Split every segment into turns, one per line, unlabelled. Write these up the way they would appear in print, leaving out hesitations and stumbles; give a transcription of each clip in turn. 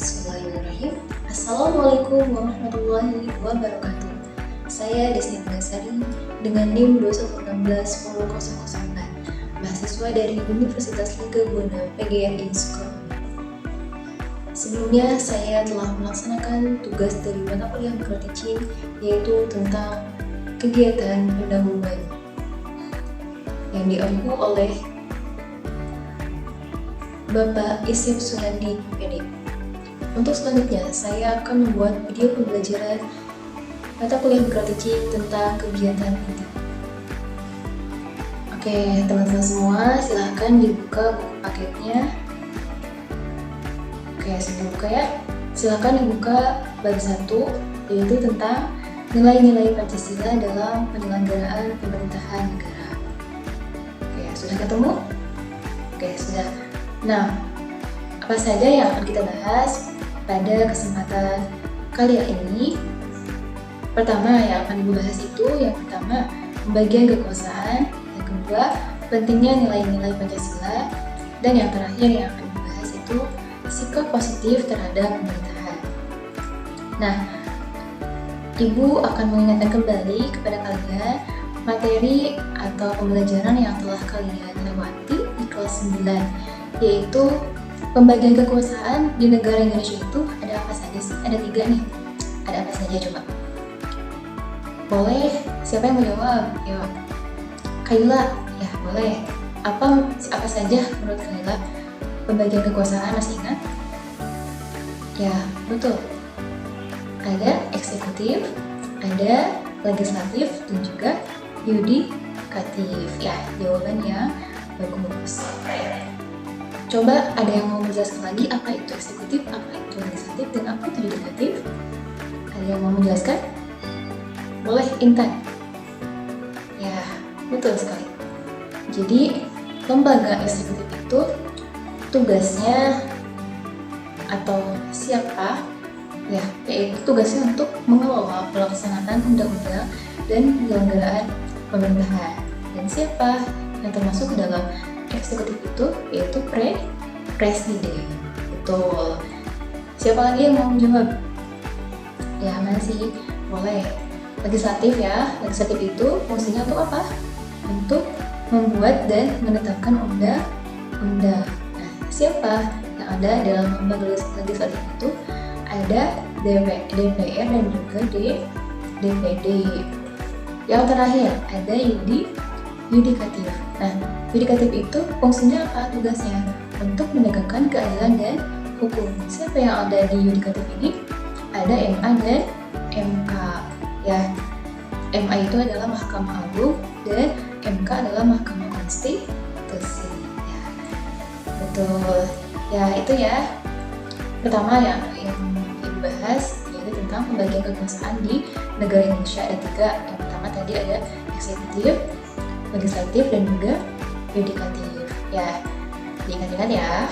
Bismillahirrahmanirrahim. Assalamualaikum warahmatullahi wabarakatuh. Saya Desni Tegasari dengan NIM 2161004, mahasiswa dari Universitas Liga Buana PGRI Sukabumi. Sebelumnya saya telah melaksanakan tugas dari mata kuliah mikroteaching, yaitu tentang kegiatan pendahuluan yang diampu oleh Bapak Isif Sunandi, PD. Untuk selanjutnya, saya akan membuat video pembelajaran mata kuliah mikroteaching tentang kegiatan ini. Oke, teman-teman semua, silahkan dibuka buku paketnya. Oke, saya buka ya. Silahkan dibuka bab 1, yaitu tentang nilai-nilai Pancasila dalam penyelenggaraan pemerintahan negara. Oke, sudah ketemu? Oke, sudah. Nah, apa saja yang akan kita bahas pada kesempatan kali ini? Pertama yang akan dibahas itu, yang pertama, pembagian kekuasaan, yang kedua, pentingnya nilai-nilai Pancasila, dan yang terakhir yang akan dibahas itu sikap positif terhadap pemerintahan. Nah, Ibu akan mengingatkan kembali kepada kalian materi atau pembelajaran yang telah kalian lewati di kelas 9, yaitu pembagian kekuasaan di negara Indonesia itu ada apa saja sih? Ada 3 nih. Ada apa saja coba? Boleh, siapa yang mau jawab? Yuk. Kaila, ya boleh. Apa saja menurut Kaila pembagian kekuasaan, masih ingat? Ya, betul. Ada eksekutif, ada legislatif, dan juga yudikatif. Ya, jawabannya bagus. Coba ada yang mau menjelaskan lagi apa itu eksekutif, apa itu legislatif, dan apa itu yudikatif? Ada yang mau menjelaskan? Boleh, Intan. Ya, betul sekali. Jadi, lembaga eksekutif itu tugasnya atau siapa? Ya, yaitu tugasnya untuk mengelola pelaksanaan undang-undang dan penyelenggaraan pemerintahan. Dan siapa yang termasuk ke dalam eksekutif itu, yaitu presiden. Betul. Siapa lagi yang mau menjawab? Ya, masih boleh. Legislatif ya. Legislatif itu fungsinya untuk apa? Untuk membuat dan menetapkan undang-undang. Nah, siapa yang ada dalam lembaga legislatif itu? Ada DPR dan juga DPD. Yang terakhir ada yudikatif. Nah, yudikatif itu fungsinya apa? Tugasnya untuk menegakkan keadilan dan hukum. Siapa yang ada di yudikatif ini? Ada MA dan MK. Ya, MA itu adalah Mahkamah Agung dan MK adalah Mahkamah Konstitusi. Ya, betul. Ya, itu ya. Pertama yang dibahas yaitu tentang pembagian kekuasaan di negara Indonesia. Ada 3. Yang pertama tadi ada eksekutif, legislatif, dan juga yudikatif. Ya, diingat-ingat ya.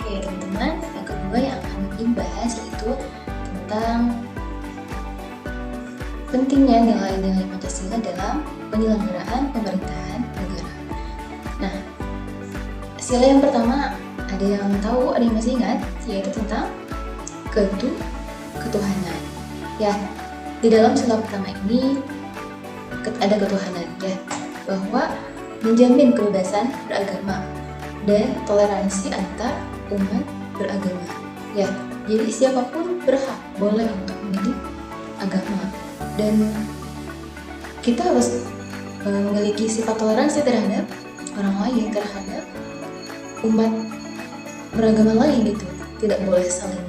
Oke teman-teman, yang kedua yang akan dibahas yaitu tentang pentingnya nilai-nilai Pancasila dalam penyelenggaraan pemerintahan negara. Nah, sila yang pertama ada yang tahu, ada yang masih ingat, yaitu tentang ketuhanan. Ya, di dalam sila pertama ini ada ketuhanan ya, bahwa menjamin kebebasan beragama dan toleransi antar umat beragama. Ya, jadi siapapun berhak boleh untuk memilih agama, dan kita harus memiliki sifat toleransi terhadap orang lain, terhadap umat beragama lain gitu. Tidak boleh saling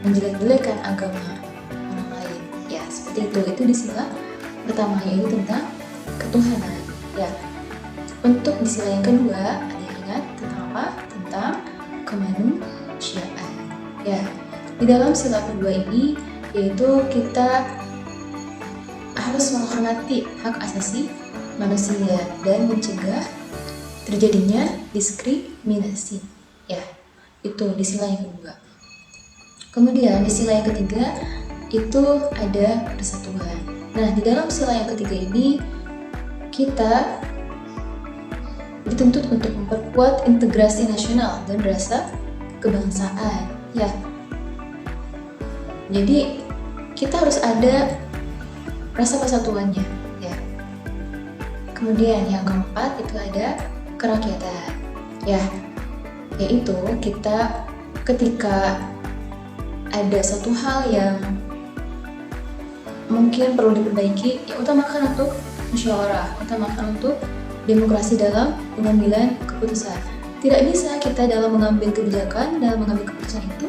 menjelek-jelekan agama orang lain. Ya, seperti itu. Itu di sila pertama, yaitu tentang ketuhanan. Ya, untuk di sila yang kedua, ada yang ingat tentang apa? Tentang kemanusiaan. Ya, di dalam sila kedua ini, yaitu kita harus menghormati hak asasi manusia dan mencegah terjadinya diskriminasi. Ya, itu di sila yang kedua. Kemudian di sila yang ketiga itu ada persatuan. Nah, di dalam sila yang ketiga ini kita dituntut untuk memperkuat integrasi nasional dan rasa kebangsaan. Ya, Jadi kita harus ada rasa persatuannya ya. Kemudian yang keempat itu ada kerakyatan ya, yaitu kita ketika ada satu hal yang mungkin perlu diperbaiki, ya utamakan untuk musyawarah, utamakan untuk demokrasi dalam pengambilan keputusan. Tidak bisa kita dalam mengambil kebijakan, dalam mengambil keputusan itu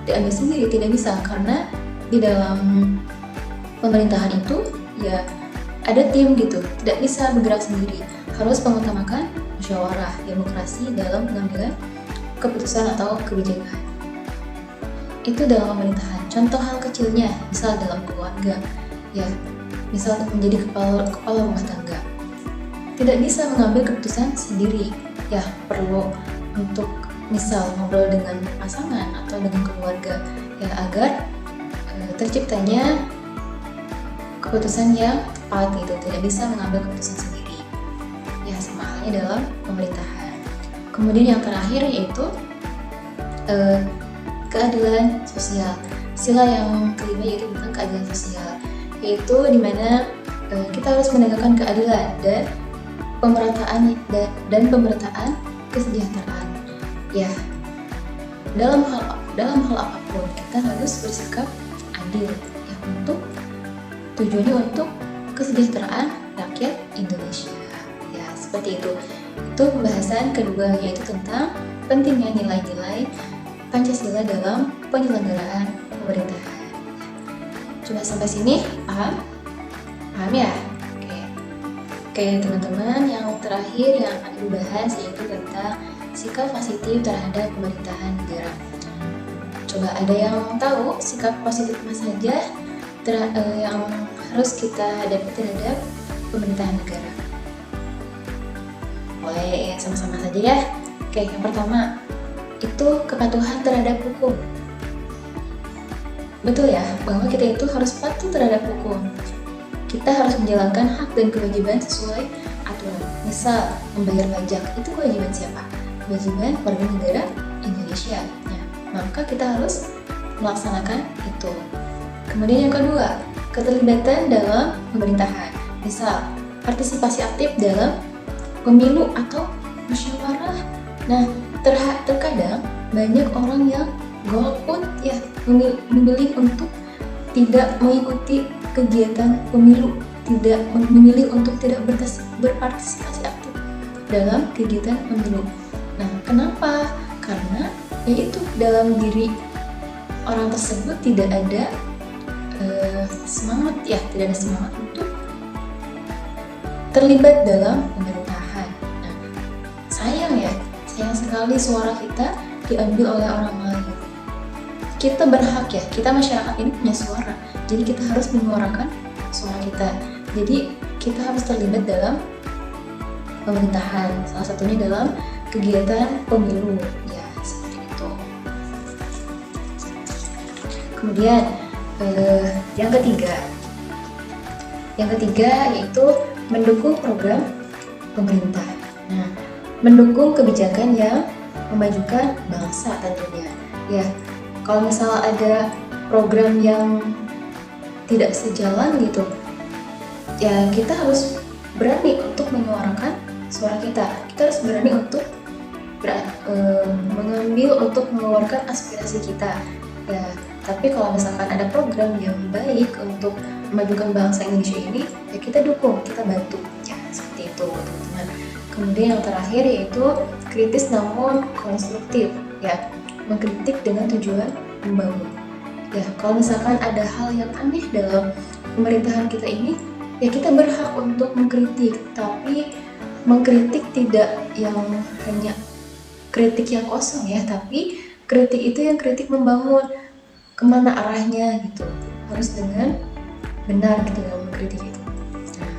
diambil sendiri, tidak bisa, karena di dalam pemerintahan itu ya ada tim gitu, tidak bisa bergerak sendiri, harus mengutamakan musyawarah, demokrasi dalam pengambilan keputusan atau kebijakan. Itu dalam pemerintahan. Contoh hal kecilnya, misal dalam keluarga, ya, misal menjadi kepala rumah tangga, tidak bisa mengambil keputusan sendiri, ya perlu untuk misal ngobrol dengan pasangan atau dengan keluarga, ya agar terciptanya keputusan yang tepat gitu, tidak bisa mengambil keputusan sendiri. Ya sama halnya dalam pemerintahan. Kemudian yang terakhir yaitu keadilan sosial. Sila yang kelima yaitu tentang keadilan sosial, yaitu dimana kita harus menegakkan keadilan dan pemerataan kesejahteraan. Ya, dalam hal apapun kita harus bersikap adil ya, untuk tujuannya untuk kesejahteraan rakyat Indonesia. Ya, seperti itu. Itu pembahasan kedua, yaitu tentang pentingnya nilai-nilai Pancasila dalam penyelenggaraan pemerintahan. Coba sampai sini paham? Paham ya? Oke teman-teman, yang terakhir yang akan dibahas yaitu tentang sikap positif terhadap pemerintahan negara. Coba ada yang tahu sikap positif apa saja yang harus kita hadapi terhadap pemerintahan negara? Boleh sama-sama saja ya. Oke, yang pertama itu kepatuhan terhadap hukum. Betul ya, bahwa kita itu harus patuh terhadap hukum. Kita harus menjalankan hak dan kewajiban sesuai aturan. Misal, membayar pajak, itu kewajiban siapa? Kewajiban warga negara Indonesia. Ya, maka kita harus melaksanakan itu. Kemudian yang kedua, keterlibatan dalam pemerintahan. Misal, partisipasi aktif dalam pemilu atau musyawarah. Nah, terkadang banyak orang yang golput ya, memilih untuk tidak mengikuti kegiatan pemilu, tidak memilih untuk tidak berpartisipasi aktif dalam kegiatan pemilu. Nah, kenapa? Karena yaitu dalam diri orang tersebut tidak ada semangat ya, tidak ada semangat untuk terlibat dalam pemerintahan. Nah, sayang sekali suara kita diambil oleh orang lain. Kita berhak ya, kita masyarakat ini punya suara, jadi kita harus menyuarakan suara kita. Jadi kita harus terlibat dalam pemerintahan, salah satunya dalam kegiatan pemilu ya, seperti itu. Kemudian yang ketiga yaitu mendukung program pemerintah. Nah, mendukung kebijakan yang memajukan bangsa tentunya. Ya, kalau misal ada program yang tidak sejalan gitu, ya kita harus berani untuk menyuarakan suara kita. Kita harus berani untuk mengeluarkan aspirasi kita. Ya, tapi kalau misalkan ada program yang baik untuk memajukan bangsa Indonesia ini, ya kita dukung, kita bantu. Ya, seperti itu teman-teman. Kemudian yang terakhir yaitu kritis namun konstruktif, ya, mengkritik dengan tujuan membangun. Ya, kalau misalkan ada hal yang aneh dalam pemerintahan kita ini, ya kita berhak untuk mengkritik, tapi mengkritik tidak yang hanya kritik yang kosong ya, tapi kritik itu yang kritik membangun, kemana arahnya gitu, harus dengan benar gitu dalam mengkritik itu. Nah,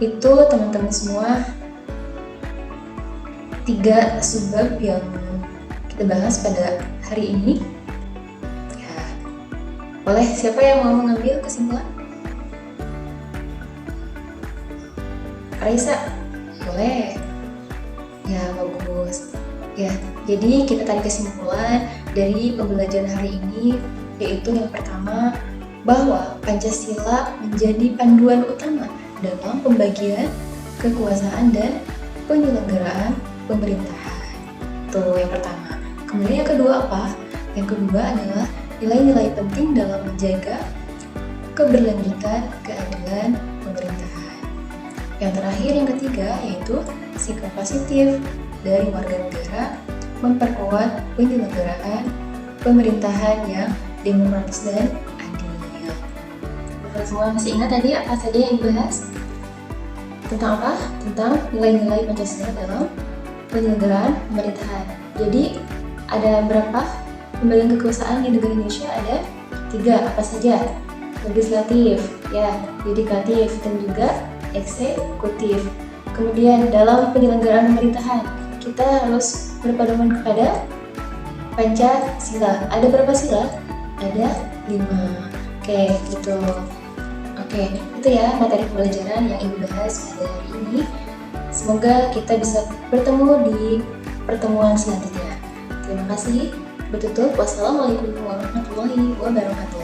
itu teman-teman semua 3 subbab yang kita bahas pada hari ini. Ya, boleh siapa yang mau mengambil kesimpulan? Raisa, boleh. Ya, bagus. Ya, jadi kita tarik kesimpulan dari pembelajaran hari ini, yaitu yang pertama, bahwa Pancasila menjadi panduan utama dalam pembagian kekuasaan dan penyelenggaraan pemerintahan. Tuh yang pertama. Kemudian yang kedua apa? Yang kedua adalah nilai-nilai penting dalam menjaga keberlanjutan keadilan pemerintahan. Yang terakhir yang ketiga yaitu sikap positif dari warga negara memperkuat penyelenggaraan pemerintahan yang demokratis dan adil. Kita semua masih ingat tadi apa saja yang dibahas? Tentang apa? Tentang nilai-nilai Pancasila dalam penyelenggaraan pemerintahan. Jadi ada berapa pembagian kekuasaan di negara Indonesia? Ada 3, apa saja? Legislatif, ya, yudikatif, dan juga eksekutif. Kemudian dalam penyelenggaraan pemerintahan, kita harus berpedoman kepada Pancasila. Ada berapa sila? Ada 5. Oke, gitu. Oke, itu ya materi pembelajaran yang Ibu bahas pada hari ini. Semoga kita bisa bertemu di pertemuan selanjutnya. Terima kasih. Bertutup. Wassalamualaikum warahmatullahi wabarakatuh.